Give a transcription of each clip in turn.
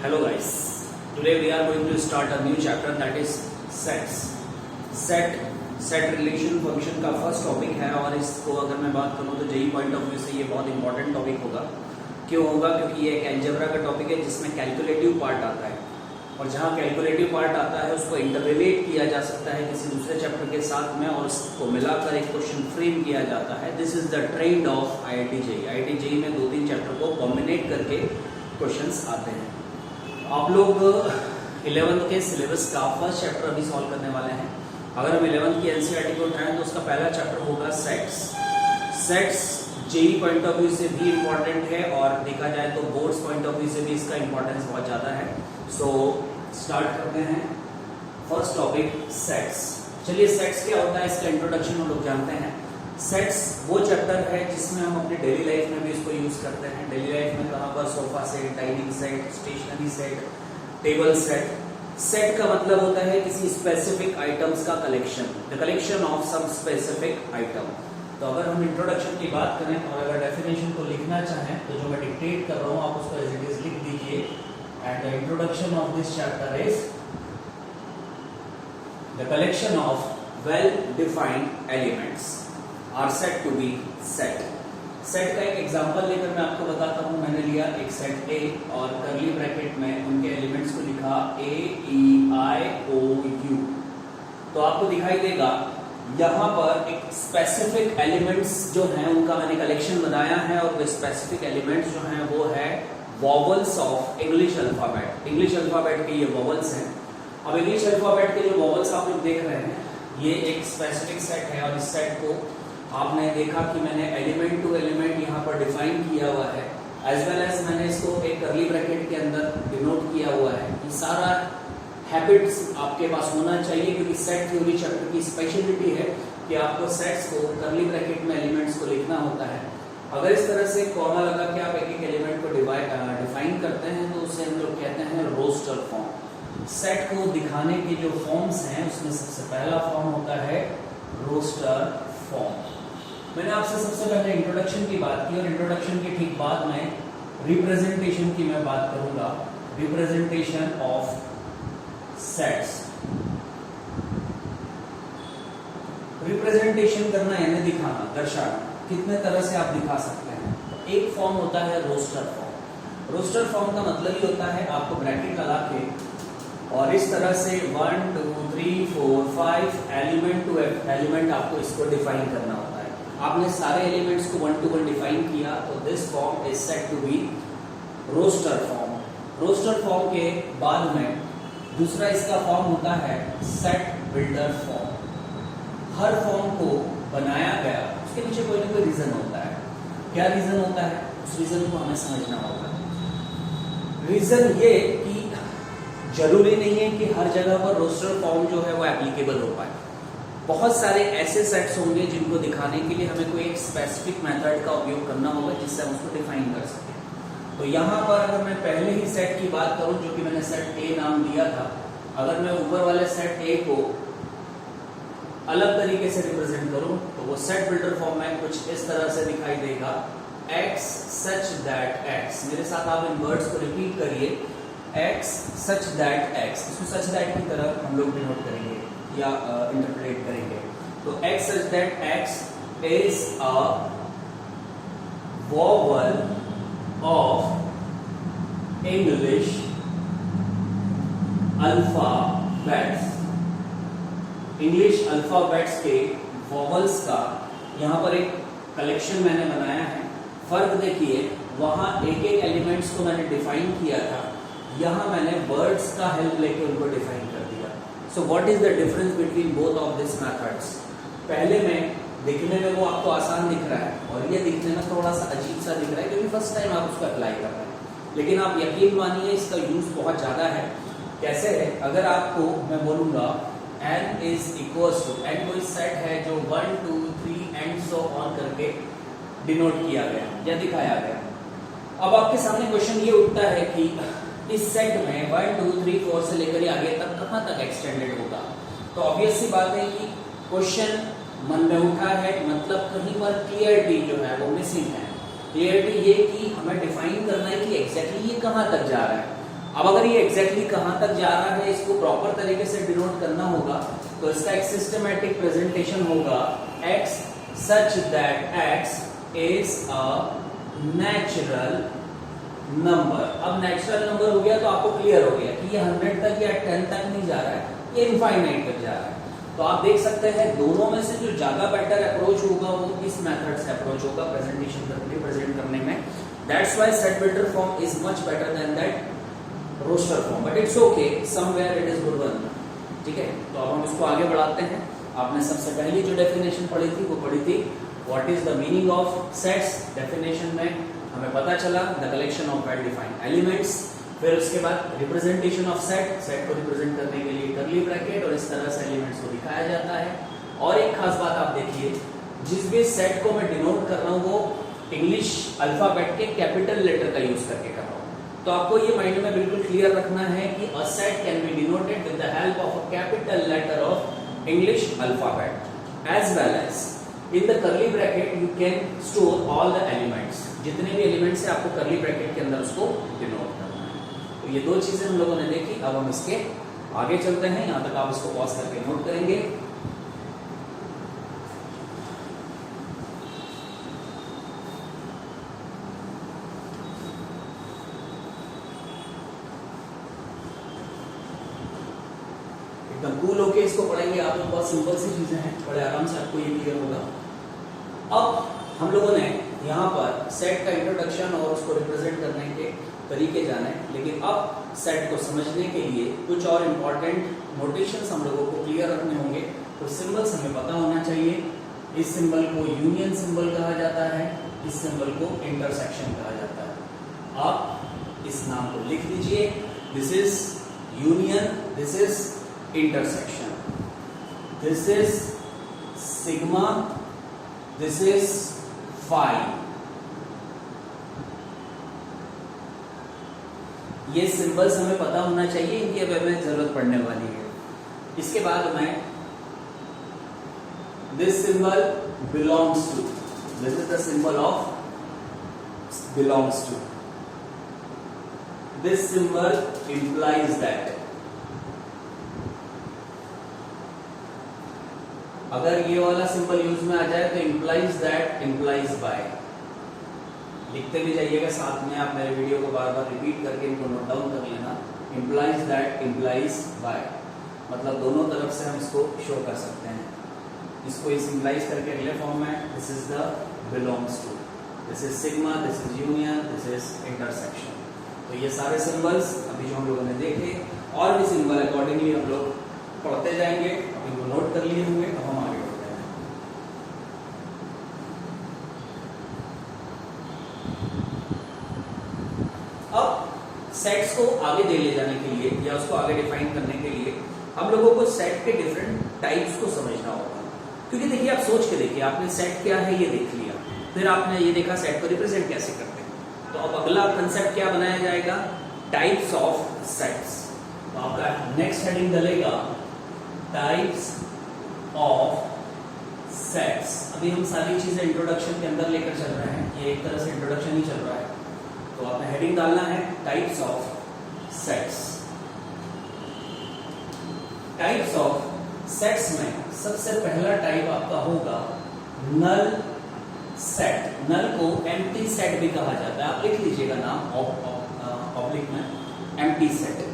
Hello guys, today we are going to start a new chapter that is sets. Set relation function का first topic है और इसको अगर मैं बात करूं तो जेई पॉइंट ऑफ व्यू से ये बहुत इंपॉर्टेंट टॉपिक होगा। क्यों होगा? क्योंकि ये एक अलजेब्रा का टॉपिक है जिसमें कैलकुलेटिव पार्ट आता है और जहां कैलकुलेटिव पार्ट आता है उसको इंटररिलेट किया जा सकता है किसी दूसरे चैप्टर के साथ में और उसको मिलाकर एक क्वेश्चन फ्रेम किया जाता है। This is the trend of IIT JEE में 2-3 चैप्टर को कॉम्बिनेट करके क्वेश्चंस आते हैं। आप लोग 11th के सिलेबस का फर्स्ट चैप्टर अभी सॉल्व करने वाले हैं। अगर हम 11th की एनसीईआरटी को उठाएं तो उसका पहला चैप्टर होगा sets JEE point of view से भी इम्पोर्टेंट है और देखा जाए तो बोर्ड्स पॉइंट ऑफ व्यू से भी इसका इम्पोर्टेंस बहुत ज़्यादा है। सो स्टार्ट करते हैं फर्स्ट टॉपिक सेट्स। चलिए सेट्स क्या होता है इसका इंट्रोडक्शन हम लोग जानते हैं। सेट्स वो चैप्टर है जिसमें हम अपने डेली लाइफ में भी इसको यूज करते हैं। डेली लाइफ में कहाँ पर? Sofa set, dining set, stationery set, table set. Set का मतलब होता है किसी स्पेसिफिक आइटम्स का collection, the collection of some specific item. तो अगर हम इंट्रोडक्शन की बात करें और अगर डेफिनेशन को लिखना चाहें तो जो मैं डिक्टेट कर रहा हूं आप उसको एज इट इज लिख दीजिए। And the introduction of this chapter is the collection of well defined elements are set to be set. Set का एक एग्जांपल लेकर मैं आपको बताता हूं। मैंने लिया एक सेट ए और कर्ली ब्रैकेट में उनके एलिमेंट्स को लिखा ए ई आई ओ यू। तो आपको दिखाई देगा यहां पर एक स्पेसिफिक एलिमेंट्स जो हैं उनका मैंने कलेक्शन बनाया है और वो स्पेसिफिक एलिमेंट्स जो हैं वो है vowels of English alphabet. English alphabet के ये वॉवल्स हैं। अब इंग्लिश अल्फाबेट के जो वॉवल्स आप लोग देख रहे हैं ये एक स्पेसिफिक सेट है और इस सेट को आपने देखा कि मैंने एलिमेंट टू एलिमेंट यहाँ पर डिफाइन किया हुआ है एज वेल एज मैंने इसको एक कर्ली ब्रैकेट के अंदर डिनोट किया हुआ है। ये सारा हैबिट्स आपके पास होना चाहिए क्योंकि सेट थ्योरी चैप्टर की स्पेशलिटी है कि आपको सेट्स को कर्ली ब्रैकेट में एलिमेंट्स को लिखना होता है। अगर इस तरह से कॉमा लगा के आप एक एक एलिमेंट को डिफाइन करते हैं तो उसे हम लोग कहते हैं रोस्टर फॉर्म। सेट को दिखाने के जो फॉर्म्स हैं उसमें सबसे पहला फॉर्म होता है रोस्टर फॉर्म। मैंने आपसे सबसे पहले इंट्रोडक्शन की बात की और इंट्रोडक्शन के ठीक बाद में रिप्रेजेंटेशन की मैं बात करूंगा। Representation of sets. रिप्रेजेंटेशन करना यानी दिखाना, दर्शाना। कितने तरह से आप दिखा सकते हैं? एक फॉर्म होता है रोस्टर फॉर्म। रोस्टर फॉर्म का मतलब ही होता है आपको ब्रैकेट लगा के और इस तरह से 1 2 3 4 5 एलिमेंट टू एलिमेंट आपको इसको डिफाइन करना होता है। आपने सारे एलिमेंट्स को 1 to 1 डिफाइन किया तो this form is said to be roster form. Roster form के बाद में दूसरा इसका फॉर्म होता है सेट बिल्डर फॉर्म। हर फॉर्म को बनाया गया उसके पीछे कोई ना कोई रीजन होता है। क्या रीजन होता है? उस रीजन को हमें समझना होगा। रीजन ये कि जरूरी नहीं है कि हर जगह पर रोस्टर फॉर्म जो है वो एप्लीकेबल हो पाए। बहुत सारे ऐसे सेट्स होंगे जिनको दिखाने के लिए हमें कोई एक स्पेसिफिक मेथड का उपयोग करना होगा जिससे हम उसको डिफाइन कर सकें। तो यहाँ पर अगर मैं पहले ही सेट की बात करूं जो कि मैंने सेट ए नाम दिया था, अगर मैं ऊपर वाले सेट ए को अलग तरीके से रिप्रेजेंट करूं तो वो सेट बिल्डर फॉर्म में कुछ इस तरह से दिखाई देगा। x such that x। मेरे साथ आप इन वर्ड्स को रिपीट करिए। x such that x। इसको सच दैट की तरह हम लोग डिनोट करेंगे या इंटरप्रेट करेंगे। तो x such that x is a vowel of English alphabets। English alphabets के वॉवल्स का यहाँ पर एक कलेक्शन मैंने बनाया है। फर्क देखिए, वहां एक एक एलिमेंट्स को मैंने डिफाइन किया था, यहाँ मैंने वर्ड्स का हेल्प लेके उनको डिफाइन कर दिया। So what is the difference between both of this methods? पहले में दिखने में वो आपको आसान दिख रहा है और ये दिखने में थोड़ा सा अजीब सा दिख रहा है क्योंकि फर्स्ट टाइम आप उसको अप्लाई कर रहे हैं। लेकिन आप यकीन मानिए इसका यूज बहुत ज्यादा है। कैसे है? अगर आपको मैं बोलूंगा n is equals to, n कोई सेट है जो 1 2 3 एंड सो ऑन करके डिनोट किया गया या दिखाया गया। अब आपके सामने क्वेश्चन ये उठता है कि इस सेट में 1 2 3 4 से लेकर आगे तक कहां तक एक्सटेंडेड होगा? तो ऑब्वियस सी बात है कि क्वेश्चन मन में उठा है, मतलब कहीं पर क्लियरिटी जो है वो मिसिंग है। क्लियरिटी ये कि हमें डिफाइन करना है कि एग्जैक्टली ये कहां तक जा रहा है। अब अगर ये एग्जैक्टली कहां तक जा रहा है इसको प्रॉपर तरीके से डिनोट करना होगा, तो इसका एक सिस्टमैटिक प्रेजेंटेशन होगा x such that x is a natural number. अब नेचुरल नंबर हो गया तो आपको क्लियर हो गया कि ये 100 तक या 10 तक नहीं जा रहा है, ये इनफाइनाइट तक जा रहा है। तो आप देख सकते हैं दोनों में से जो ज्यादा बेटर अप्रोच होगा वो इस मेथड से अप्रोच होगा प्रेजेंटेशन रिप्रेजेंट करने में। That's why set builder form is much better than that roster form, but it's okay, somewhere it is good one. ठीक है, तो अब हम इसको आगे बढ़ाते हैं। आपने सबसे पहली जो डेफिनेशन पढ़ी थी वो पढ़ी थी what is the meaning of sets. Definition में हमें पता चला the collection of well defined elements. फिर उसके बाद रिप्रेजेंटेशन ऑफ सेट, सेट को रिप्रेजेंट करने के लिए कर्ली ब्रैकेट और इस तरह से एलिमेंट्स को दिखाया जाता है। और एक खास बात आप देखिए, जिस भी सेट को मैं डिनोट कर रहा हूं वो इंग्लिश अल्फाबेट के कैपिटल लेटर का यूज करके कर रहा हूं। तो आपको ये माइंड में बिल्कुल क्लियर रखना है कि a set can be denoted with the help of a capital letter of English alphabet as well as in the curly bracket you can store all the elements. जितने भी एलिमेंट्स है आपको curly bracket के अंदर उसको denote करना है। तो ये दो चीजें हम लोगों ने देखी। अब हम इसके आगे चलते हैं, यहां तक आप इसको पॉज करके नोट करेंगे। एकदम कूल होके इसको पढ़ेंगे आप लोग, बहुत सिंपल सी चीजें हैं, बड़े आराम से आपको ये क्लियर होगा। अब हम लोगों ने यहाँ पर सेट का इंट्रोडक्शन और उसको रिप्रेजेंट करने के तरीके जाने, लेकिन अब सेट को समझने के लिए कुछ और इम्पोर्टेंट नोटेशंस हम लोगों को क्लियर रखने होंगे। तो सिंबल्स हमें पता होना चाहिए। इस सिंबल को यूनियन सिंबल कहा जाता है, इस सिंबल को इंटरसेक्शन कहा जाता है। आप इस नाम को लिख लीजिए, this is union, this is intersection, this is sigma, this is phi. ये सिंबल्स हमें पता होना चाहिए, इनकी अब हमें जरूरत पड़ने वाली है। इसके बाद मैं this symbol belongs to, this is the symbol of belongs to, this symbol implies that. अगर ये वाला सिंबल यूज में आ जाए तो इंप्लाइज दैट, इंप्लाइज बाय। लिखते भी जाइएगा साथ में, आप मेरे वीडियो को बार बार रिपीट करके इनको नोट डाउन कर लेना। इंप्लाइज दैट, इंप्लाइज बाय, मतलब दोनों तरफ से हम इसको शो कर सकते हैं। इसको इस इंप्लाइज करके अगले फॉर्म में this is the belongs to, this is sigma, this is union, this is intersection. तो ये सारे सिंबल्स अभी जो हम लोगों ने देखे, और भी सिंबल अकॉर्डिंगली हम लोग पढ़ते जाएंगे। अब इनको नोट कर लिए होंगे, अब हम आगे बढ़ते हैं। अब सेट्स को आगे दे ले जाने के लिए या उसको आगे डिफाइन करने के लिए हम लोगों को सेट के डिफरेंट टाइप्स को समझना होगा। क्योंकि देखिए, आप सोच के देखिए, आपने सेट क्या है ये देख लिया, फिर आपने ये देखा सेट को रिप्रेजेंट कैसे करते हैं। तो अब अगला कंसेप्ट क्या बनाया जाएगा? Types of sets. तो आपका नेक्स्ट हेडिंग डलेगा टाइप्स ऑफ सेट्स। अभी हम सारी चीजें इंट्रोडक्शन के अंदर लेकर चल रहे हैं, ये एक तरह से इंट्रोडक्शन ही चल रहा है। तो आपने हेडिंग डालना है types of sets. Types of sets में सबसे पहला टाइप आपका होगा नल सेट। नल को एम्प्टी सेट भी कहा जाता है, आप लिख लीजिएगा नाम ऑब्लिक में, एम्प्टी सेट।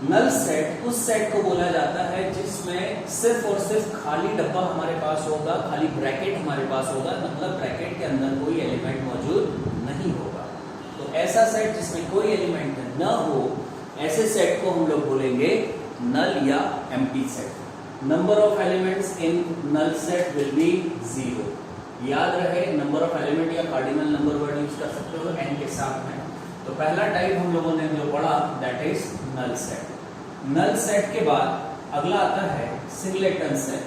नल सेट उस सेट को बोला जाता है जिसमें सिर्फ और सिर्फ खाली डब्बा हमारे पास होगा, खाली ब्रैकेट हमारे पास होगा, मतलब ब्रैकेट के अंदर कोई एलिमेंट मौजूद नहीं होगा। तो ऐसा सेट जिसमें कोई एलिमेंट न हो, ऐसे सेट को हम लोग बोलेंगे नल या empty set. Number of elements in null set will be 0। याद रहे, नंबर ऑफ एलिमेंट या कार्डिनल नंबर वर्ड यूज कर सकते हो n के साथ में। तो पहला टाइप हम लोगों ने जो पढ़ा that is null set. Null set के बाद अगला आता है सिंगलेटन सेट।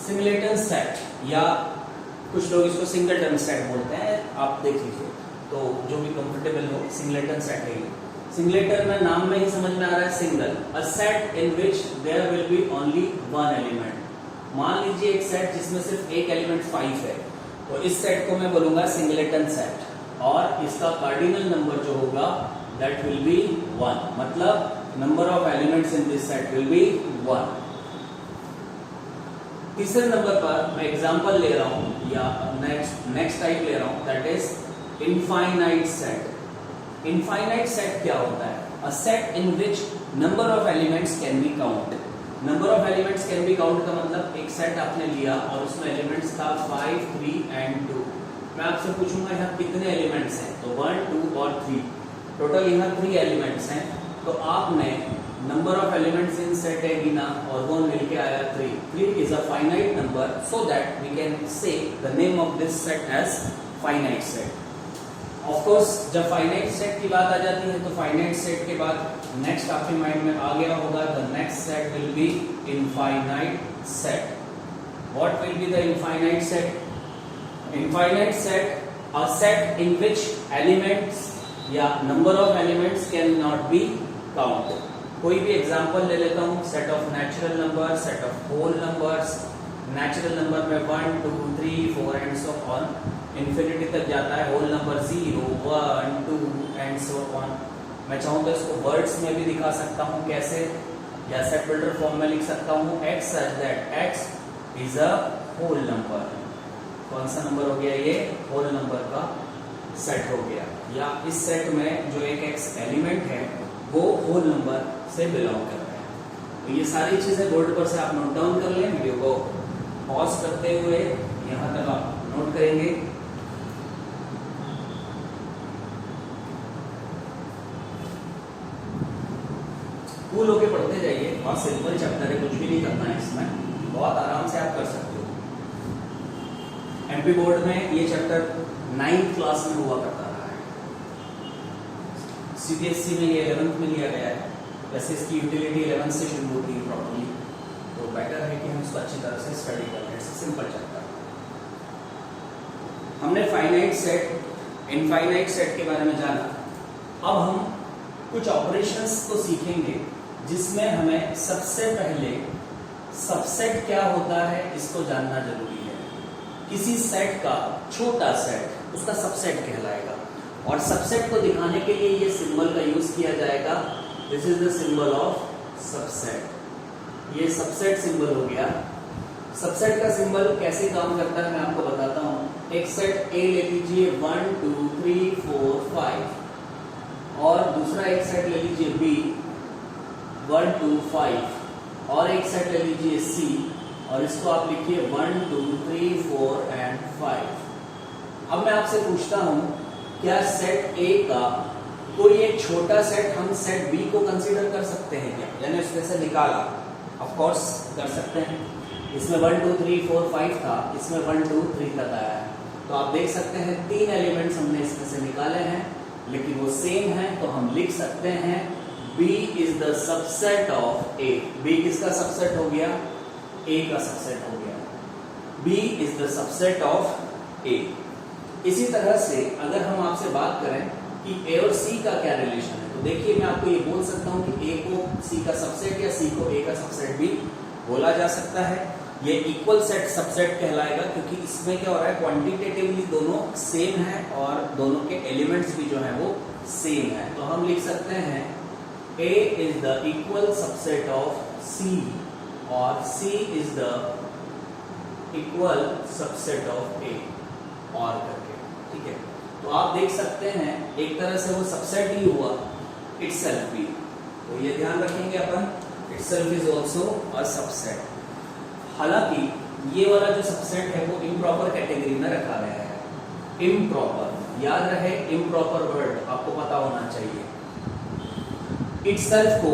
सिंगलेटन सेट या कुछ लोग इसको सिंगलटन सेट बोलते हैं, आप देख लीजिए, तो जो भी कंफर्टेबल हो, सिंगलेटन सेट है ये। सिंगलेटन में नाम में ही समझ में आ रहा है single, a set in which there will be only one element. मान लीजिए एक सेट जिसमें सिर्फ एक एलिमेंट 5 है, तो इस सेट को मैं बोलूंगा सिंगलेटन सेट, और इसका कार्डिनल नंबर जो होगा दैट विल बी 1, मतलब number of elements in this set will B 1। तीसरे नंबर पर मैं एग्जांपल ले रहा हूं या नेक्स्ट टाइप ले रहा हूं, that is infinite set. Infinite set क्या होता है? अ set in which number of elements can be count. Number of elements can be count का मतलब एक सेट आपने लिया और उसमें एलिमेंट्स था 5, 3 एंड 2। मैं आपसे पूछूंगा यहाँ कितने एलिमेंट्स हैं, तो 1, 2 और 3, टोटल यहाँ 3 एलिमेंट्स हैं। तो आपने number of elements in set A गिना और वो मिलके आया 3। 3 is a finite number, so that we can say the name of this set as finite set. Of course जब फाइनाइट सेट की बात आ जाती है तो फाइनाइट सेट के बाद नेक्स्ट आपके माइंड में आ गया होगा the next set will be infinite set. What will be the infinite set? Infinite set, a set in which elements या number of elements can not be count. कोई भी एग्जांपल ले लेता हूं, set of natural number, set of whole numbers. Natural number में 1, 2, 3, 4 and so on, infinity तक जाता है। Whole number 0, 1, 2 and so on. मैं चाहूँ तो इसको वर्ड्स में भी दिखा सकता हूँ, कैसे? या सेट बिल्डर फॉर्म में लिख सकता हूँ x such that x is a whole number। कौन सा नंबर हो गया ये? होल नंबर का सेट हो गया। या इस सेट में जो एक x एलिमेंट है वो होल नंबर से बिलोंग करता है। तो ये सारी चीजें बोर्ड पर से आप नोट डाउन कर लें। वीडियो को पॉज करते हुए यहाँ तक आप नोट करेंगे। कूल होके पढ़ते जाइए, बहुत सिंपल चैप्टर है, कुछ भी नहीं करना है इसमें, बहुत आराम से आप कर सकते हो। एमपी बोर्ड में ये चैप्टर 9th क्लास में हुआ करता रहा है, सीबीएसई में ये 11th में लिया गया है। वैसे इसकी यूटिलिटी 11th से शुरू होती है प्रॉपर्ली, तो बेटर है कि हम इसको अच्छी तरह से स्टडी कर लें। It's simple chapter. हमने फाइनाइट सेट, इनफाइनाइट सेट के बारे में जाना। अब हम कुछ ऑपरेशंस को सीखेंगे जिसमें हमें सबसे पहले सबसेट क्या होता है इसको जानना जरूरी है। किसी सेट का छोटा सेट उसका सबसेट कहलाएगा, और सबसेट को दिखाने के लिए ये सिंबल का यूज किया जाएगा। This is the symbol of subset. ये सबसेट सिंबल हो गया। सबसेट का सिंबल कैसे काम करता है मैं आपको बताता हूं। एक सेट ए ले लीजिए 1, 2, 3, 4, 5, और दूसरा एक सेट ले लीजिए बी 1, 2, 5, और एक सेट ले लीजिए सी, और इसको आप लिखिए 1, 2, 3, 4 एंड 5। अब मैं आपसे पूछता हूं, क्या सेट ए का कोई एक छोटा सेट हम सेट बी को कंसीडर कर सकते हैं क्या? यानी उसमें से निकाला, ऑफ कोर्स कर सकते हैं। इसमें 1, 2, 3, 4, 5 था, इसमें 1, 2, 3 तक आया है, तो आप देख सकते हैं 3 एलिमेंट्स हमने इसमें से निकाले हैं, लेकिन वो सेम है, तो हम लिख सकते हैं B is the subset of A। B किसका सबसेट हो गया? A का सबसेट हो गया। B is the subset of A। इसी तरह से अगर हम आपसे बात करें कि A और C का क्या रिलेशन है, तो देखिए मैं आपको ये बोल सकता हूं कि A को C का सबसेट या C को A का सबसेट भी बोला जा सकता है। ये इक्वल सेट सबसेट कहलाएगा, क्योंकि इसमें क्या हो रहा है, क्वांटिटेटिवली दोनों सेम है और दोनों के एलिमेंट्स भी जो है वो सेम है। तो हम लिख सकते हैं A is the equal subset of C, और C is the equal subset of A, और करके, ठीक है। तो आप देख सकते हैं एक तरह से वो सबसेट ही हुआ itself भी, तो ये ध्यान रखेंगे अपन, itself is also a subset। हालांकि ये वाला जो सबसेट है वो इम्प्रॉपर कैटेगरी में रखा गया है। इम्प्रॉपर, याद रहे, इम्प्रॉपर वर्ड आपको पता होना चाहिए। इटसेल्फ को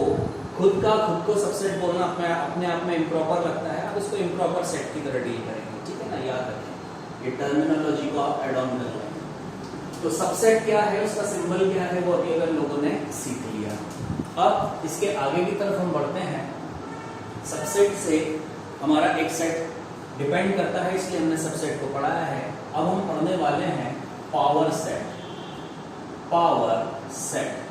खुद को सबसेट बोलना अपने आप में इम्प्रॉपर लगता है, आप इसको इम्प्रॉपर सेट की तरह डील करेंगे, ठीक है ना, याद रखें। ये टर्मिनोलॉजी को आप एड ऑन कर लें। तो सबसेट क्या है, उसका सिंबल क्या है, वो अभी अगर लोगों ने सीख लिया। अब इसके आगे की तरफ हम बढ़ते हैं। सबसेट से हमारा एक सेट डिपेंड करता है, इसलिए हमने सबसेट को पढ़ाया है। अब हम पढ़ने वाले हैं power set. Power set,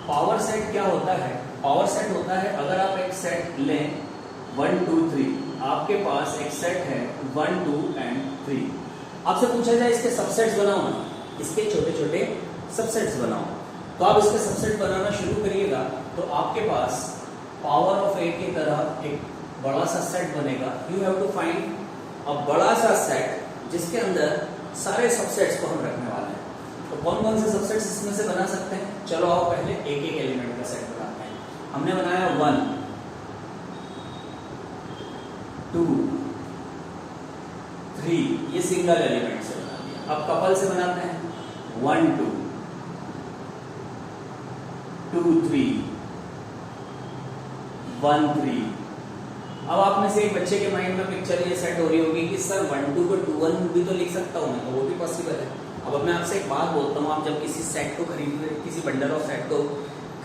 power set क्या होता है? पावर सेट होता है, अगर आप एक सेट लें 1, 2, 3, आपके पास एक सेट है 1, 2 एंड 3, आपसे पूछा जाए इसके सबसेट्स बनाओ ना, इसके छोटे छोटे सबसेट्स बनाओ, तो आप इसके सबसेट बनाना शुरू करिएगा तो आपके पास पावर ऑफ ए की तरह एक बड़ा सा सेट बनेगा। You have to find a बड़ा सा सेट जिसके अंदर सारे सबसेट्स को हम रखने वाले हैं। तो कौन कौन से सबसेट्स इसमें से बना सकते हैं, चलो आओ पहले एक एक एलिमेंट का सेट बनाते हैं। हमने बनाया 1 2 3, ये सिंगल एलिमेंट से बना दिया। अब कपल से बनाते हैं 1 2 2 3 1 3। अब आप में से एक बच्चे के माइंड में पिक्चर ये सेट हो रही होगी कि सर 1 2 को 2 1 भी तो लिख सकता हूँ मैं, तो वो भी पॉसिबल है। अब मैं आपसे एक बात बोलता हूँ, आप जब किसी सेट को खरीदने, किसी बंडल ऑफ सेट को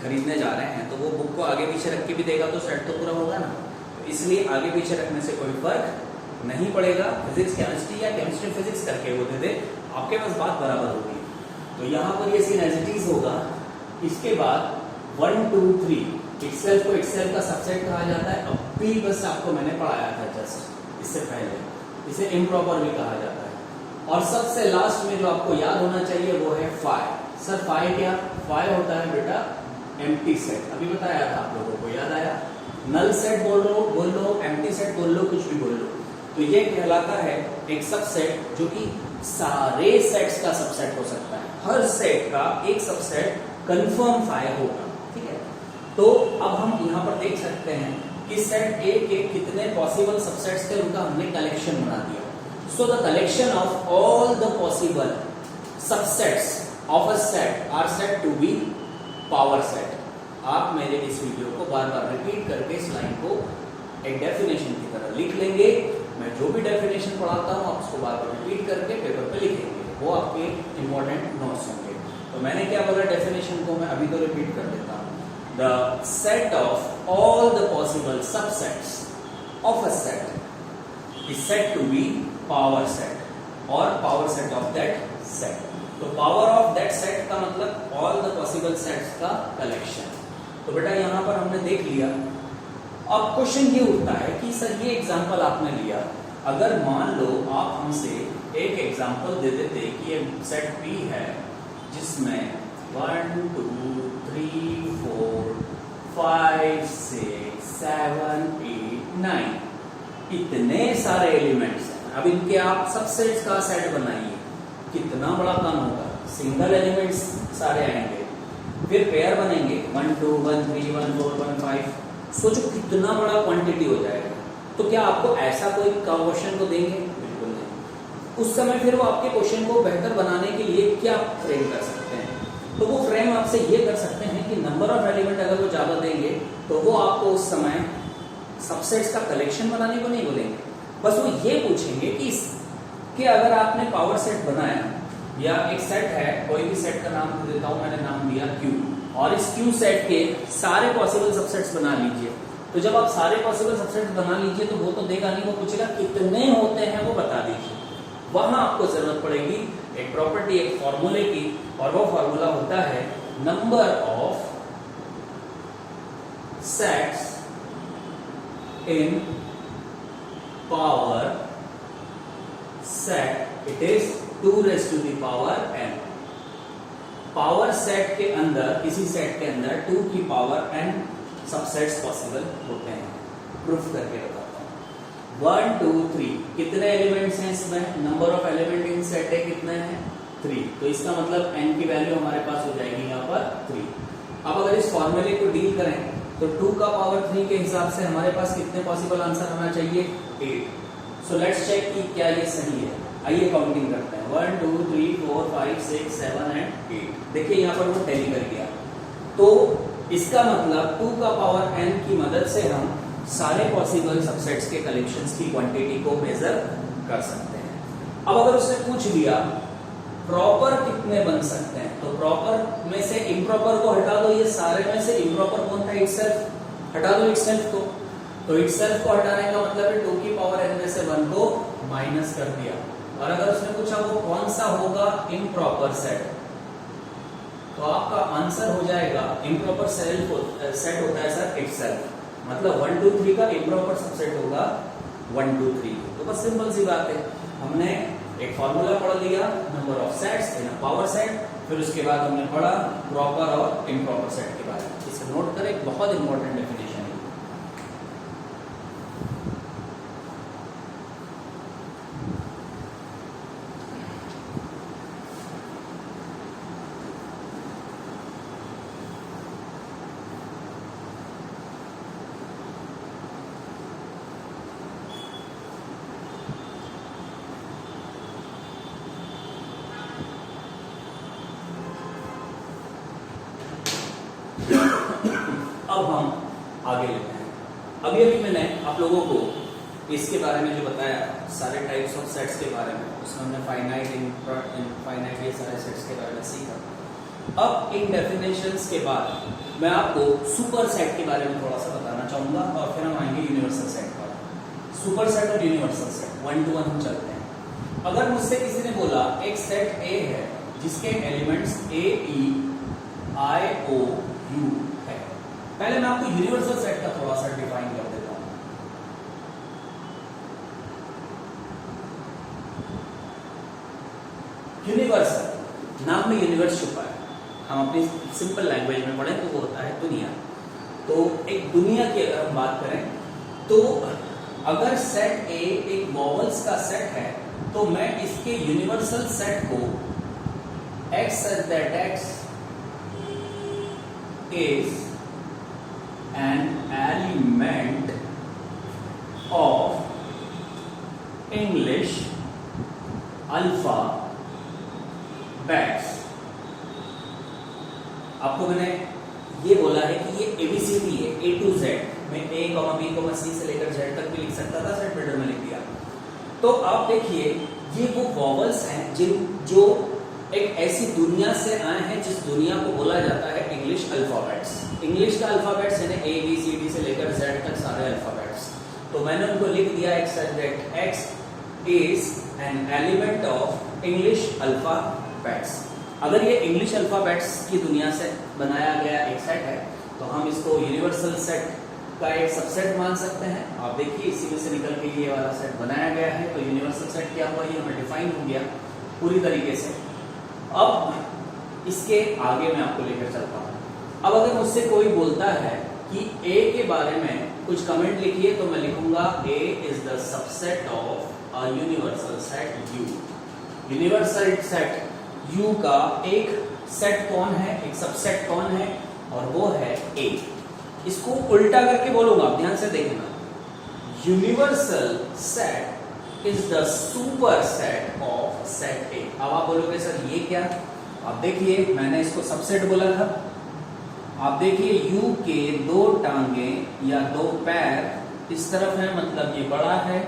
खरीदने जा रहे हैं तो वो बुक को आगे पीछे रख के भी देगा तो सेट तो पूरा होगा ना। तो इसलिए आगे पीछे रखने से कोई फर्क नहीं पड़ेगा, फिजिक्स केमिस्ट्री या केमिस्ट्री फिजिक्स करके वो दे दे, आपके पास बात बराबर होगी। तो यहाँ पर ये सिनर्जिटीज होगा। इसके बाद 1 2 3 इटसेल्फ को इटसेल्फ का सबसेट कहा जाता है। अब पी बस आपको मैंने पढ़ाया था जस्ट इससे पहले, इसे इम्प्रॉपर भी कहा जाता है। और सबसे लास्ट में जो आपको याद होना चाहिए वो है फाई। सर फाई क्या? फाई होता है बेटा एम्प्टी सेट, अभी बताया था आप लोगों को, याद आया? नल सेट बोल लो, एम्प्टी सेट बोल लो, कुछ भी बोल लो, तो ये कहलाता है एक सबसेट जो कि सारे सेट्स का सबसेट हो सकता है। हर सेट का एक सबसेट कंफर्म फाई होगा, ठीक है। तो अब हम यहाँ पर देख सकते हैं कि सेट ए के कितने पॉसिबल सबसेट्स थे, उनका हमने कलेक्शन बना दिया। So the collection of all the possible subsets of a set are said to be power set। आप मेरे इस वीडियो को बार बार रिपीट करके इस लाइन को एक डेफिनेशन की तरह लिख लेंगे। मैं जो भी डेफिनेशन पढ़ाता हूँ आप उसको बार बार रिपीट करके पेपर पे लिखेंगे, वो आपके इंपॉर्टेंट नोट्स होंगे। तो मैंने क्या बोला डेफिनेशन को, मैं अभी तो रिपीट कर देता हूँ। The set of all the possible subsets of a set is said to be power set or power set of that set। तो power of that set का मतलब all the possible sets का collection। तो बेटा यहाँ पर हमने देख लिया। अब क्वेश्चन ये उठता है कि सर ये एग्जांपल आपने लिया, अगर मान लो आप हमसे एक एग्जांपल दे देते कि ये सेट P है जिसमें 1 2 3 4 5 6 7 8 9 इतने सारे एलिमेंट्स हैं। अब इनके आप सबसेट्स का सेट बनाइए, कितना बड़ा काम होगा। सिंगल एलिमेंट्स सारे आएंगे, फिर पेयर बनेंगे 1 2 1 3 1 4 1 5। सोचो कितना बड़ा क्वांटिटी हो जाएगा। तो क्या आपको ऐसा कोई क्वेश्चन को देंगे? बिल्कुल नहीं। उस समय फिर वो आपके क्वेश्चन को बेहतर बनाने के लिए क्या फ्रेम कर सकते हैं? तो वो फ्रेम आपसे ये कर सकते हैं कि नंबर ऑफ एलिमेंट अगर वो ज्यादा देंगे तो वो आपको उस समय सबसेट्स का कलेक्शन बनाने को नहीं बोलेंगे, बस वो ये पूछेंगे कि अगर आपने पावर सेट बनाया या एक सेट है, कोई भी सेट का नाम देता हूं, मैंने नाम दिया Q, और इस Q सेट के सारे पॉसिबल सबसेट्स बना लीजिए। तो जब आप सारे पॉसिबल सबसेट्स बना लीजिए तो वो तो देगा नहीं, वो पूछेगा कितने होते हैं वो बता दीजिए। वहां आपको जरूरत पड़ेगी एक प्रॉपर्टी, एक फॉर्मूले की, और वो फॉर्मूला होता है number of sets in power set, it is 2 raised to the power n। Power set के अंदर, किसी सेट के अंदर 2 की पावर n सबसेट्स पॉसिबल होते हैं। प्रूफ करके बताता हूं। 1 2 3 कितने एलिमेंट्स हैं इसमें? Number of element in set है कितने हैं? 3। तो इसका मतलब n की वैल्यू हमारे पास हो जाएगी यहाँ पर 3। अब अगर इस फॉर्मूले को डील करें तो 2 का पावर 3 के हिसाब से हमारे पास कितने पॉसिबल आंसर होना चाहिए? 8। सो लेट्स चेक कि क्या ये सही है। आइए काउंटिंग करते हैं 1 2 3 4 5 6 7 एंड 8। देखिए यहाँ पर वो टैली कर गया। तो इसका मतलब 2 का पावर n की मदद से हम सारे पॉसिबल सबसेट्स के कलेक्शंस की क्वांटिटी को मेजर कर सकते हैं। अब अगर उसने पूछ लिया प्रॉपर कितने बन सकते हैं, तो प्रॉपर में से इम्प्रॉपर को हटा दो, ये सारे में से इम्प्रॉपर कौन था? इटसेल्फ। हटा दो इटसेल्फ को, तो इटसेल्फ को हटाने का मतलब है 2 की पावर n में से 1 को माइनस कर दिया। और अगर उसने पूछा वो कौन सा होगा इम्प्रॉपर सेट, तो आपका आंसर हो जाएगा इम्प्रॉपर सेट होता है सर इटसेल्फ, मतलब 1 2 3 का इम्प्रॉपर सबसेट होगा 1 2 3। तो बस सिंपल सी बात है, हमने एक फॉर्मूला पढ़ लिया number of sets in a power set, फिर उसके बाद हमने पढ़ा प्रॉपर और इम्प्रॉपर सेट के बारे में। इसे नोट करें, एक बहुत इंपॉर्टेंट डेफिनेशन है। अब हम आगे लेते हैं। अभी मैंने आप लोगों को इसके बारे में जो बताया, सारे टाइप्स ऑफ सेट्स के बारे में, उसमें हमने फाइनाइट, इनफाइनाइट, ये सारे सेट्स के बारे में सीखा। अब इन डेफिनेशंस के बाद मैं आपको सुपर सेट के बारे में थोड़ा सा बताना चाहूंगा और फिर हम आएंगे यूनिवर्सल सेट पर। सुपर सेट और यूनिवर्सल सेट 1 to 1 हम चलते हैं। अगर मुझसे किसी ने बोला एक सेट ए है जिसके elements A, E, I, O, you है, पहले मैं आपको यूनिवर्सल सेट का थोड़ा सा डिफाइन कर देता हूं। यूनिवर्सल नाम में यूनिवर्स छुपा है, हम अपनी सिंपल लैंग्वेज में पढ़ें तो वो होता है दुनिया। तो एक दुनिया की अगर हम बात करें तो अगर सेट ए एक वॉवल्स का सेट है तो मैं इसके यूनिवर्सल सेट को x such that x is an element of English alphabets। आपको मैंने ये बोला है कि ये ABCD है, A to Z में A, B, C से लेकर Z तक भी लिख सकता था, सेट बिल्डर में लिख दिया। तो आप देखिए ये वो वॉवल्स हैं जो एक ऐसी दुनिया से आए हैं जिस दुनिया को बोला जाता है इंग्लिश अल्फाबेट्स। इंग्लिश का अल्फाबेट्स है A, B, C, D से लेकर Z तक सारे अल्फाबेट्स। तो मैंने उनको लिख दिया X is an element of English alphabets। अगर ये इंग्लिश अल्फाबेट्स की दुनिया से बनाया गया एक सेट है तो हम इसको यूनिवर्सल सेट का एक सबसेट मान सकते हैं। आप देखिए इसी में से निकल के ये वाला सेट बनाया गया है। तो यूनिवर्सल सेट क्या हुआ, ये हमें डिफाइन हो गया पूरी तरीके से। अब इसके आगे मैं आपको लेकर चलता हूं। अब अगर मुझसे कोई बोलता है कि A के बारे में कुछ कमेंट लिखिए तो मैं लिखूंगा A is the subset of a universal set U। Universal set U का एक सेट कौन है, एक सबसेट कौन है, और वो है A। इसको उल्टा करके बोलूंगा, आप ध्यान से देखना। Universal set is the super set of set A। अब आप बोलोगे सर ये क्या, आप देखिए मैंने इसको सबसेट बोला था। आप देखिए U के दो टांगे या दो पैर इस तरफ है, मतलब ये बड़ा है।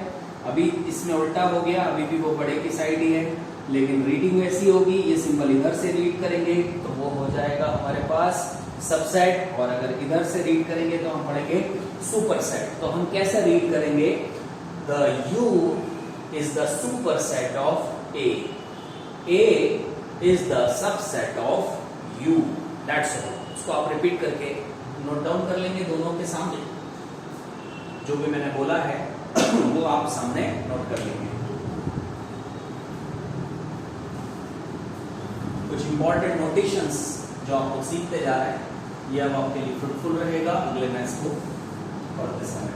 अभी इसमें उल्टा हो गया, अभी भी वो बड़े की साइड ही है, लेकिन रीडिंग ऐसी होगी, ये सिंबल इधर से रीड करेंगे तो वो हो जाएगा हमारे पास सबसेट, और अगर इधर से रीड करेंगे तो हम पढ़ेंगे सुपर सेट। तो हम कैसे रीड करेंगे, the U is the superset of A, A is the subset of U, that's all। इसको आप रिपीट करके नोट डाउन कर लेंगे दोनों के सामने, जो भी मैंने बोला है वो आप सामने नोट कर लेंगे। कुछ इंपॉर्टेंट नोटेशंस जो आप लोग सीखते जा रहे हैं, ये अब आपके लिए फ्रूटफुल रहेगा अगले मैथ्स को पढ़ते समय।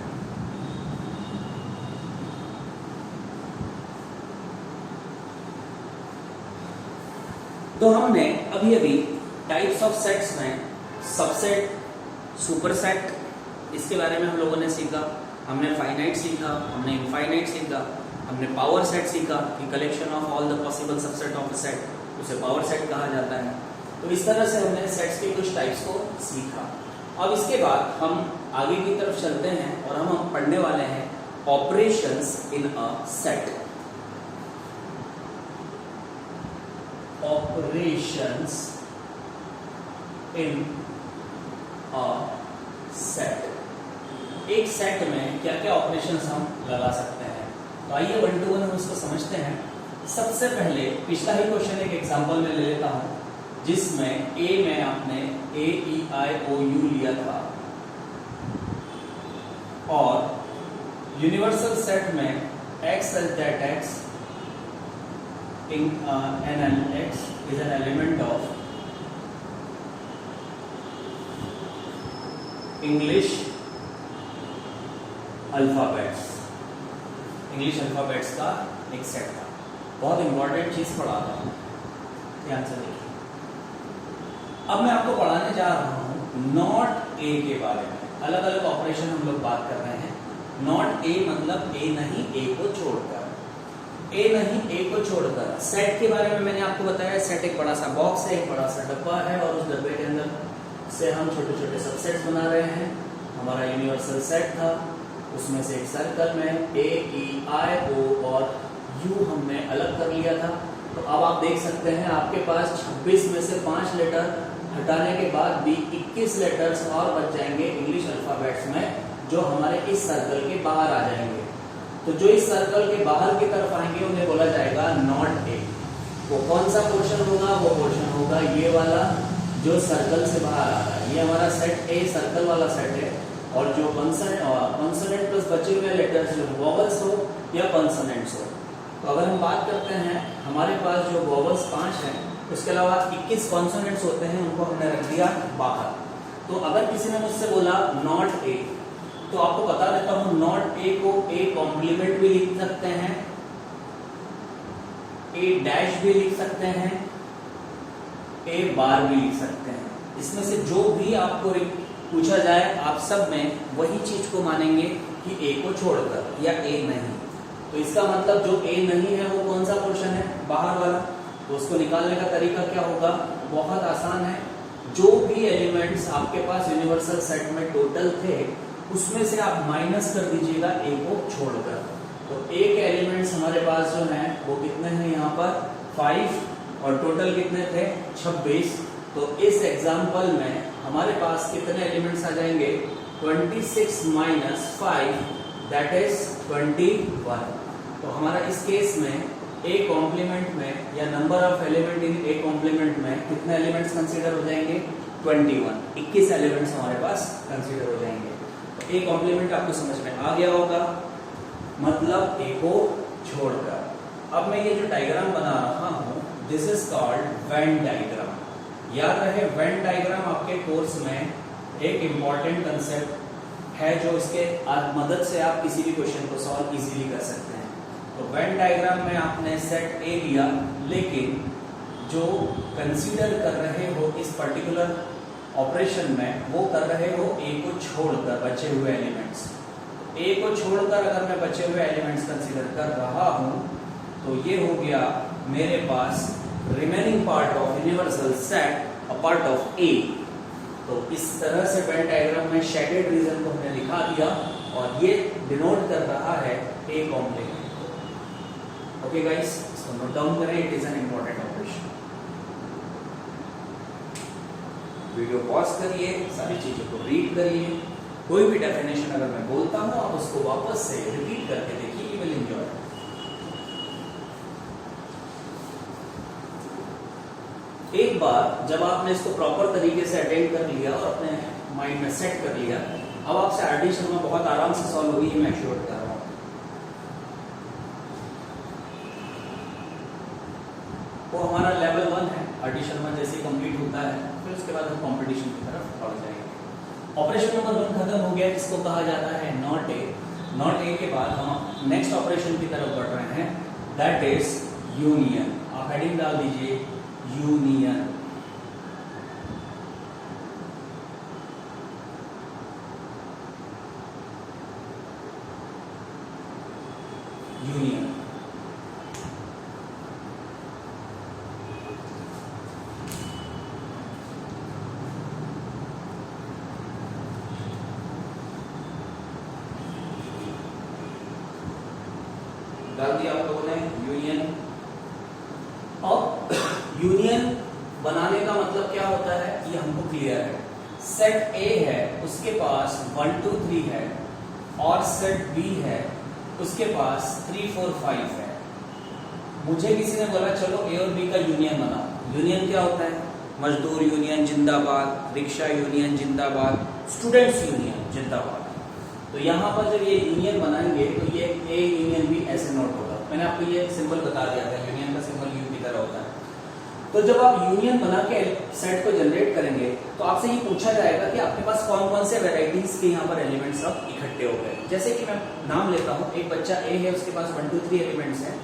तो हमने अभी टाइप्स ऑफ सेट्स में सबसेट, सुपरसेट, इसके बारे में हम लोगों ने सीखा। हमने फाइनाइट सीखा, हमने इनफाइनाइट सीखा, हमने पावर सेट सीखा कि collection of all the possible subset of a set, उसे पावर सेट कहा जाता है। तो इस तरह से हमने सेट्स के कुछ टाइप्स को सीखा। अब इसके बाद हम आगे की तरफ चलते हैं और हम पढ़ने वाले हैं operations in a set. Operations in a set, एक सेट में क्या क्या ऑपरेशंस हम लगा सकते हैं। तो आइए 1 to 1 हम इसको समझते हैं। सबसे पहले पिछला ही क्वेश्चन एक एग्जांपल में ले लेता हूं, जिसमें A में आपने A, E, I, O, U लिया था, और यूनिवर्सल सेट में X such that X X is an element of English alphabets. English alphabets का एक सेट था। बहुत इंपॉर्टेंट चीज पढ़ा था, ध्यान से देखिए। अब मैं आपको पढ़ाने जा रहा हूं नॉट ए के बारे में। अलग अलग ऑपरेशन हम लोग बात कर रहे हैं। नॉट ए मतलब ए नहीं, ए को छोड़कर, ए नहीं ए को छोड़कर। सेट के बारे में मैंने आपको बताया, सेट एक बड़ा सा बॉक्स है, एक बड़ा सा डब्बा है, और उस डब्बे के अंदर से हम छोटे छोटे सबसेट्स बना रहे हैं। हमारा यूनिवर्सल सेट था, उसमें से एक सर्कल में ए ई आई ओ और यू हमने अलग कर लिया था। तो अब आप देख सकते हैं आपके पास 26 में से 5 लेटर हटाने के बाद भी 21 लेटर्स और बच जाएंगे इंग्लिश अल्फाबेट्स में, जो हमारे इस सर्कल के बाहर आ जाएंगे। तो जो इस सर्कल के बाहर की तरफ आएंगे उन्हें बोला जाएगा नॉट ए। वो कौन सा पोर्शन होगा? वो पोर्शन होगा ये वाला जो सर्कल से बाहर आ रहा है। ये हमारा सेट ए सर्कल वाला सेट है, और जो कॉन्सोनेंट प्लस बचे हुए लेटर्स जो वोवेल्स हो या कॉन्सोनेंट्स हो। तो अगर हम बात करते हैं, हमारे पास जो वोवेल्स 5 हैं, उसके अलावा 21 कॉन्सोनेंट्स होते हैं, उनको हमने रख दिया बाहर। तो अगर किसी ने मुझसे बोला नॉट ए, तो आपको बता देता हूं नॉट ए को ए कॉम्प्लीमेंट भी लिख सकते हैं, ए डैश भी लिख सकते हैं, ए बार भी लिख सकते हैं। इसमें से जो भी आपको पूछा जाए, आप सब में वही चीज को मानेंगे कि ए को छोड़कर या ए नहीं। तो इसका मतलब जो ए नहीं है वो कौन सा पोर्शन है? बाहर वाला। तो उसको निकालने का तरीका क्या होगा? बहुत आसान है। जो भी एलिमेंट्स आपके पास यूनिवर्सल सेट में टोटल थे, उसमें से आप माइनस कर दीजिएगा ए को छोड़कर। तो ए के एलिमेंट्स हमारे पास जो हैं वो कितने हैं? यहाँ पर 5, और टोटल कितने थे? 26। तो इस एग्जाम्पल में हमारे पास कितने एलिमेंट्स आ जाएंगे? 26 माइनस 5 दैट इज 21। तो हमारा इस केस में ए कॉम्प्लीमेंट में या number of element in A complement में कितने एलिमेंट्स कंसीडर हो जाएंगे? 21। 21 एलिमेंट्स हमारे पास कंसीडर हो जाएंगे। तो ए कॉम्प्लीमेंट आपको समझ में आ गया होगा, मतलब ए को छोड़कर। अब मैं ये जो डायग्राम बना रहा हूं, this is called Venn diagram. याद रहे, वेन डायग्राम आपके कोर्स में एक इंपॉर्टेंट कंसेप्ट है, जो इसके मदद से आप किसी भी क्वेश्चन को सॉल्व इजीली कर सकते हैं। तो वेन डायग्राम में आपने सेट ए लिया, लेकिन जो कंसीडर कर रहे हो इस पर्टिकुलर ऑपरेशन में, वो कर रहे हो ए को छोड़कर बचे हुए एलिमेंट्स। ए को छोड़कर अगर मैं बचे हुए एलिमेंट्स कंसीडर कर रहा हूं, तो ये हो गया मेरे पास remaining part of universal set, a part of A. तो इस तरह से वेन डायग्राम में शेडेड रीजन को हमने दिखा दिया, और ये डिनोट कर रहा है ए कॉम्प्लीमेंट। ओके गाइस, इसको नोट डाउन करें, it is an important operation. Video pause करिए, सारी चीजों को रीड करिए। कोई भी डेफिनेशन अगर मैं बोलता हूं, आप उसको वापस से रिपीट करके देखिए, यू विल एंजॉय। एक बार जब आपने इसको प्रॉपर तरीके से अटेंड कर लिया और अपने माइंड में सेट कर लिया, अब आपसे आरडी शर्मा बहुत आराम से सॉल्व होगी, मैं श्योर कर रहा हूं। वो हमारा लेवल 1 है, आरडी शर्मा जैसे कंप्लीट होता है, फिर उसके बाद हम कंपटीशन की तरफ बढ़ जाएंगे। ऑपरेशन नंबर 1 खत्म हो गया, इसको कहा जाता है नॉट ए। नॉट ए के बाद हम नेक्स्ट ऑपरेशन की तरफ बढ़ रहे हैं, दैट इज यूनियन। आप हेडिंग डाल दीजिए यूनियन। यूनियन डाल दिया आप लोगों ने यूनियन। और यूनियन बनाने का मतलब क्या होता है, ये हमको क्लियर है। सेट ए है, उसके पास 1 2 3 है, और सेट बी है, उसके पास 3 4 5 है। मुझे किसी ने बोला चलो ए और बी का यूनियन बनाओ। यूनियन क्या होता है? मजदूर यूनियन जिंदाबाद, रिक्शा यूनियन जिंदाबाद, स्टूडेंट्स यूनियन जिंदाबाद। तो यहाँ पर जब ये यूनियन बनाएंगे तो ये ए यूनियन बी ऐसे नोट होगा। मैंने आपको ये सिंबल बता दिया था, यूनियन का सिंबल यू की तरह होता है। तो जब आप यूनियन बना के सेट को जनरेट करेंगे तो आपसे ये पूछा जाएगा कि आपके पास कौन कौन से वेराइटीज के यहाँ पर एलिमेंट्स अब इकट्ठे हो गए। जैसे कि मैं नाम लेता हूँ, एक बच्चा ए है, उसके पास 1 2 3 एलिमेंट्स हैं,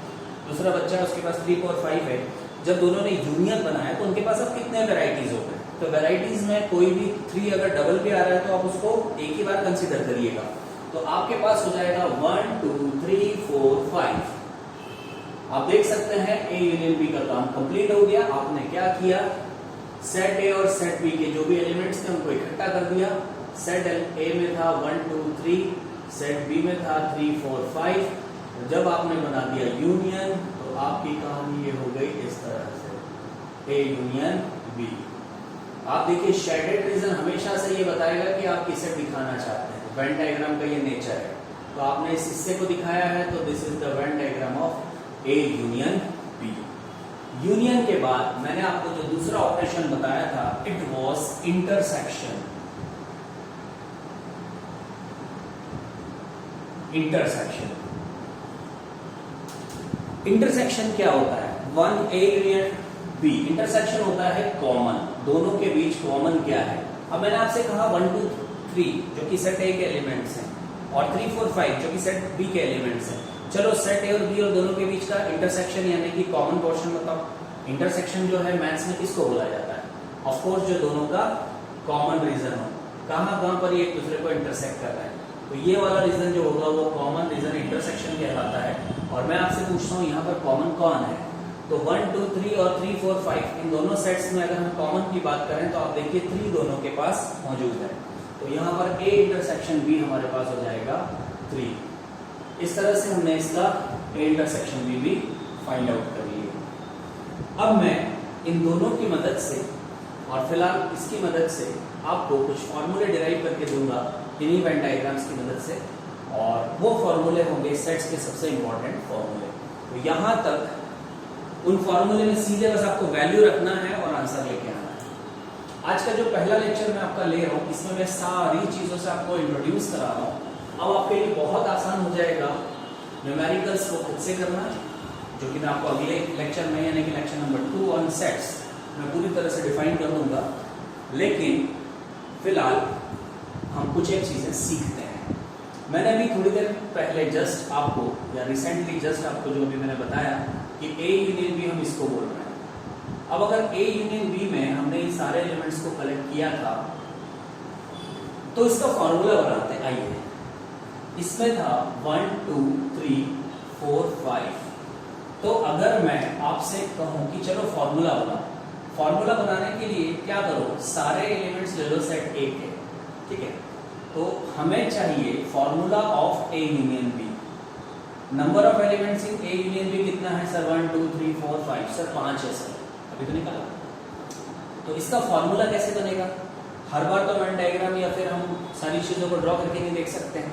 दूसरा बच्चा है उसके पास 3 4 5 है। जब दोनों ने यूनियन बनाया तो उनके पास अब कितने वेराइटीज हो गए। तो वेराइटीज में कोई भी 3 अगर डबल भी आ रहा है तो आप उसको एक ही बार कंसिडर करिएगा। तो आपके पास हो जाएगा 1 2 3 4 5। आप देख सकते हैं ए यूनियन बी का काम कंप्लीट हो गया। आपने क्या किया, सेट ए और सेट बी के जो भी एलिमेंट्स थे उनको इकट्ठा कर दिया। सेट ए में था 1 2 3, सेट बी में था 3 4 5। जब आपने बना दिया यूनियन तो आपकी कहानी ये हो गई इस तरह से, ए यूनियन बी। आप देखिए शेडेड रीजन हमेशा से ये बताएगा कि आप किसे दिखाना चाहते हैं। वेन डायग्राम का ये नेचर है। तो आपने इस हिस्से को दिखाया है तो this is the Venn diagram of A union B. Union के बाद मैंने आपको जो दूसरा ऑपरेशन बताया था, इट वॉज इंटरसेक्शन। इंटरसेक्शन क्या होता है, 1 ए यूनियन बी। इंटरसेक्शन होता है कॉमन, दोनों के बीच कॉमन क्या है। अब मैंने आपसे कहा 1 2 3 जो कि सेट ए के एलिमेंट्स हैं और 3 4 5 जो कि सेट बी के एलिमेंट्स हैं। चलो सेट ए और बी और दोनों के बीच का इंटरसेक्शन यानी कि कॉमन पोर्शन बताओ। इंटरसेक्शन जो है मैथ्स में किसको बोला जाता है, ऑफ कोर्स जो दोनों का कॉमन रीजन हो। कहां पर ये एक दूसरे को इंटरसेक्ट कर रहे हैं, तो ये वाला रीजन जो होगा वो कॉमन रीजन इंटरसेक्शन कहलाता है। और मैं आपसे पूछता हूँ यहाँ पर कॉमन कौन है, तो 1 2 3 और 3 4 5 इन दोनों सेट्स में अगर हम कॉमन की बात करें तो आप देखिए 3 दोनों के पास मौजूद है। तो यहाँ पर ए इंटरसेक्शन बी हमारे पास हो जाएगा 3। इस तरह से हमने इसका ए इंटरसेक्शन बी भी फाइंड आउट कर लिया। अब मैं इन दोनों की मदद से और फिलहाल इसकी मदद से आपको कुछ फॉर्मूले डिराइव करके दूंगा इन्हीं वेन डायग्राम्स की मदद से, और वो फॉर्मूले होंगे सेट्स के सबसे इंपॉर्टेंट फॉर्मूले। तो यहाँ तक उन फॉर्मूले में सीधे बस आपको वैल्यू रखना है और आंसर लेके आना है। आज का जो पहला लेक्चर मैं आपका ले रहा हूँ इसमें मैं सारी चीजों से आपको इंट्रोड्यूस करा रहा हूँ। अब आपके लिए बहुत आसान हो जाएगा न्यूमेरिकल्स को खुद से करना, जो कि मैं आपको अगले लेक्चर में यानी कि लेक्चर नंबर 2 ऑन सेट्स मैं पूरी तरह से डिफाइन कर दूंगा। लेकिन फिलहाल हम कुछ एक चीजें सीखते हैं। मैंने अभी थोड़ी देर पहले जस्ट आपको या रिसेंटली जस्ट आपको जो अभी मैंने बताया कि ए यूनियन बी हम इसको बोल रहे हैं। अब अगर ए यूनियन बी में हमने इन सारे एलिमेंट्स को कलेक्ट किया था तो इसका फॉर्मूला बनाते हैं। आइए, इसमें था 1 2 3 4 5। तो अगर मैं आपसे कहूं कि चलो फॉर्मूला बनाने के लिए क्या करो, सारे एलिमेंट्स ले लो सेट ए के, ठीक है। तो हमें चाहिए formula of A union B. Number of elements in A union B कितना है सर, 1 2 3 4 5 सर 5 है सर, अभी तो निकाला। तो इसका फॉर्मूला कैसे बनेगा, हर बार तो वेन डायग्राम या फिर हम सारी चीजों को ड्रॉ करके नहीं देख सकते हैं।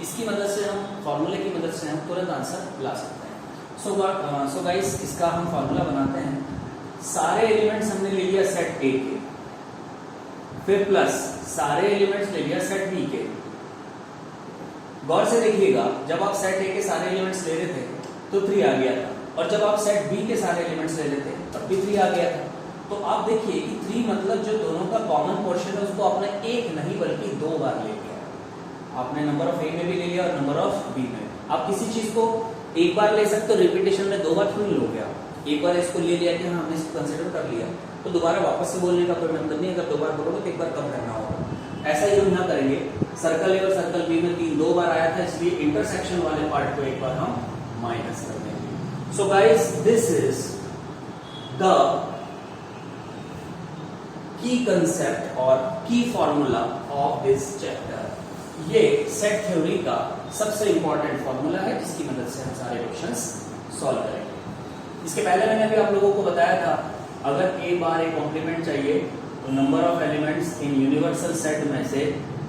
इसकी मदद से हम फॉर्मूले की मदद से हम तुरंत आंसर ला सकते हैं। सो गाइस इसका हम फॉर्मूला बनाते हैं। सारे एलिमेंट्स हमने ले लिया सेट ए के, फिर प्लस सारे एलिमेंट्स ले लिया सेट बी के। गौर से देखिएगा, जब आप सेट ए के सारे एलिमेंट्स ले रहे थे तो 3 आ गया था, और जब आप सेट बी के सारे एलिमेंट्स ले रहे थे तब भी 3 आ गया था। तो आप देखिए कि 3 मतलब जो दोनों का कॉमन पोर्शन है उसको आपने एक नहीं बल्कि 2 बार ले लिया। आपने नंबर ऑफ ए में भी ले लिया और नंबर ऑफ बी में। आप किसी चीज को एक बार ले सकते हो, रिपीटेशन में 2 बार क्यों नहीं लोगे आप। एक बार इसको ले लिया कि हाँ हमने इसको कंसिडर कर लिया, तो दोबारा वापस से बोलने का कोई मतलब नहीं। अगर 2 बार बोलोगे तो 1 बार कम करना होगा। ऐसा ही हम यहाँ करेंगे। सर्कल ए और सर्कल बी में 3 2 बार आया था, इसलिए इंटरसेक्शन वाले पार्ट को एक बार हम माइनस कर देंगे। So guys this is the key concept और की फॉर्मूला ऑफ दिस चैप्टर। ये सेट थ्योरी का सबसे इंपॉर्टेंट फॉर्मूला है जिसकी मदद से हम सारे क्वेश्चंस सॉल्व करेंगे। इसके पहले मैंने अभी आप लोगों को बताया था, अगर ए बार ए कॉम्प्लीमेंट चाहिए तो number of elements in universal set में से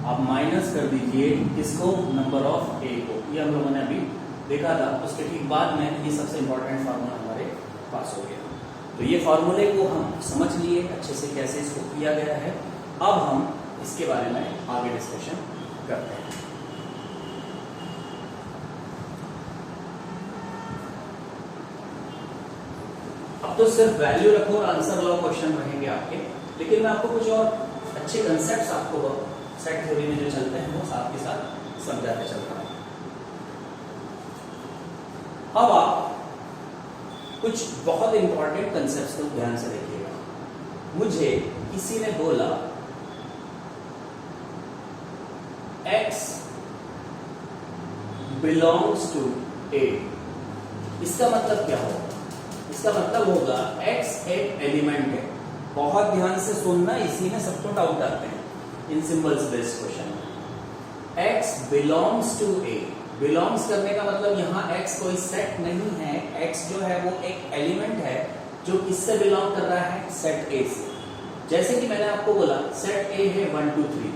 आप माइनस कर दीजिए किसको, नंबर ऑफ ए को। ये हम लोगों ने अभी देखा था। उसके ठीक बाद में ये सबसे इंपॉर्टेंट फार्मूला हमारे पास हो गया। तो ये फार्मूले को हम समझ लिए अच्छे से कैसे इसको किया गया है। अब हम इसके बारे में आगे डिस्कशन करते हैं। अब तो सिर्फ वैल्यू रखो और आंसर लो क्वेश्चन रहेंगे आपके, लेकिन मैं आपको कुछ और अच्छे कंसेप्ट आपको सेट थ्योरी में जो चलते हैं वो साथ के साथ समझाते चलता हूं। अब आप कुछ बहुत इंपॉर्टेंट कंसेप्ट को ध्यान से देखिएगा। मुझे किसी ने बोला x बिलोंग्स टू A, इसका मतलब क्या होगा? इसका मतलब होगा x एक एलिमेंट है। बहुत ध्यान से सुनना, इसी में सबको डाउट आते हैं इन सिंबल्स बेस्ड क्वेश्चन में। x belongs to A, belongs करने का मतलब यहाँ x कोई सेट नहीं है, x जो है वो एक एलिमेंट है जो किससे बिलोंग कर रहा है? सेट A से। जैसे कि मैंने आपको बोला सेट A है 1 2 3,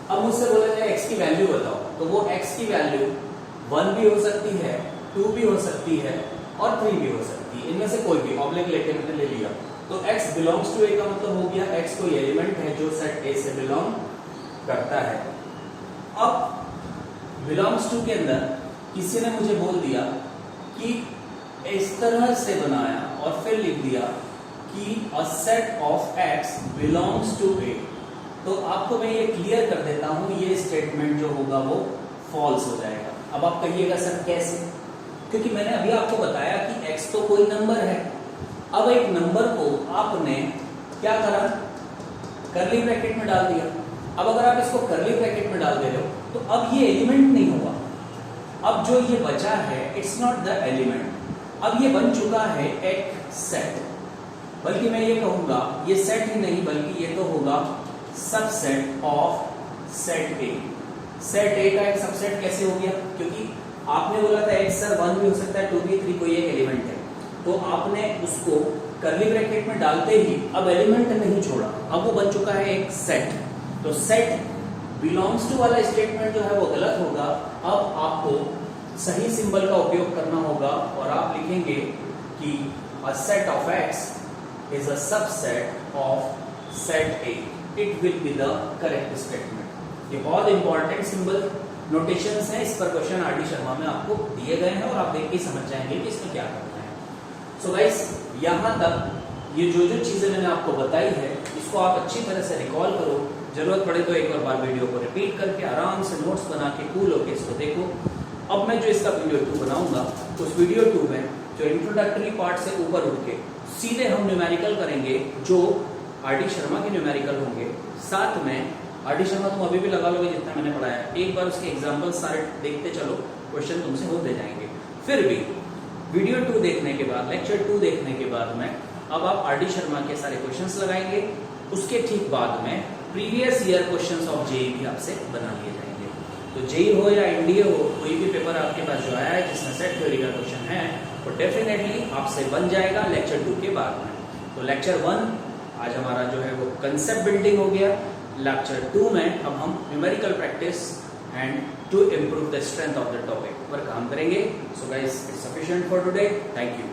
अब मुझसे बोला जाए x की वैल्यू बताओ, तो वो x की वैल्यू 1 भी हो सकती है, 2 भी हो सकती है और 3 भी हो सकती है, इनमें से कोई भी ऑब्लिक लेके मैंने ले लिया। तो x बिलोंग्स टू A का मतलब हो गया x कोई एलिमेंट है जो सेट A से बिलोंग करता है। अब बिलोंग्स टू के अंदर किसी ने मुझे बोल दिया कि इस तरह से बनाया और फिर लिख दिया कि a set of x belongs to A, तो आपको मैं ये क्लियर कर देता हूं, ये स्टेटमेंट जो होगा वो फॉल्स हो जाएगा। अब आप कहिएगा सर कैसे? क्योंकि मैंने अभी आपको बताया कि x तो कोई नंबर है। अब एक नंबर को आपने क्या करा? कर्ली ब्रैकेट में डाल दिया। अब अगर आप इसको कर्ली ब्रैकेट में डाल दे रहे हो तो अब ये एलिमेंट नहीं हुआ, अब जो ये बचा है इट्स नॉट द एलिमेंट, अब ये बन चुका है एक सेट। बल्कि मैं ये कहूंगा ये सेट ही नहीं बल्कि ये तो होगा subset of set A। Set A का एक सबसेट कैसे हो गया? क्योंकि आपने बोला था x सर 1 भी हो सकता है, 2 भी, 3 कोई एक एलिमेंट है, तो आपने उसको कर्ली ब्रैकेट में डालते ही अब एलिमेंट नहीं छोड़ा, अब वो बन चुका है एक सेट। तो सेट बिलोंग्स टू वाला स्टेटमेंट जो है वो गलत होगा। अब आपको सही सिंबल का उपयोग करना होगा और आप लिखेंगे कि a set of x is a subset of set A, it will be the correct statement. ये बहुत इंपॉर्टेंट सिंबल नोटेशंस हैं, इस पर क्वेश्चन आर डी शर्मा में आपको दिए गए हैं और आप देख के समझ जाएंगे कि इसमें क्या करना है। सो गाइस, यहाँ तक ये जो चीजें मैंने आपको बताई है इसको आप अच्छी तरह से रिकॉल करो, जरूरत पड़े तो एक और बार वीडियो को रिपीट करके आराम से नोट्स बना के कूल होके इसको देखो। अब मैं जो इसका वीडियो 2 बनाऊंगा उस वीडियो 2 में जो इंट्रोडक्टरी पार्ट से ऊपर उठ के सीधे हम न्यूमेरिकल करेंगे जो आर डी शर्मा के न्यूमेरिकल होंगे। साथ में आर डी शर्मा तुम अभी भी लगा लोगे जितना मैंने पढ़ाया, एक बार उसके एग्जाम्पल सारे देखते चलो, क्वेश्चन तुमसे होते जाएंगे। फिर भी वीडियो 2 देखने के बाद, लेक्चर 2 देखने के बाद में अब आप आर डी शर्मा के सारे क्वेश्चंस लगाएंगे, उसके ठीक बाद में previous year questions of JEE भी आपसे बना लिए जाएंगे। तो जेई हो या एनडीए हो, कोई भी पेपर आपके पास जो आया है जिसमें सेट थ्योरी का क्वेश्चन है वो डेफिनेटली आपसे बन जाएगा लेक्चर 2 के बाद में। तो लेक्चर 1 आज हमारा जो है वो कंसेप्ट बिल्डिंग हो गया। लेक्चर 2 में अब हम numerical practice and to improve the strength of the topic पर काम करेंगे। So guys, it's sufficient for today. Thank you.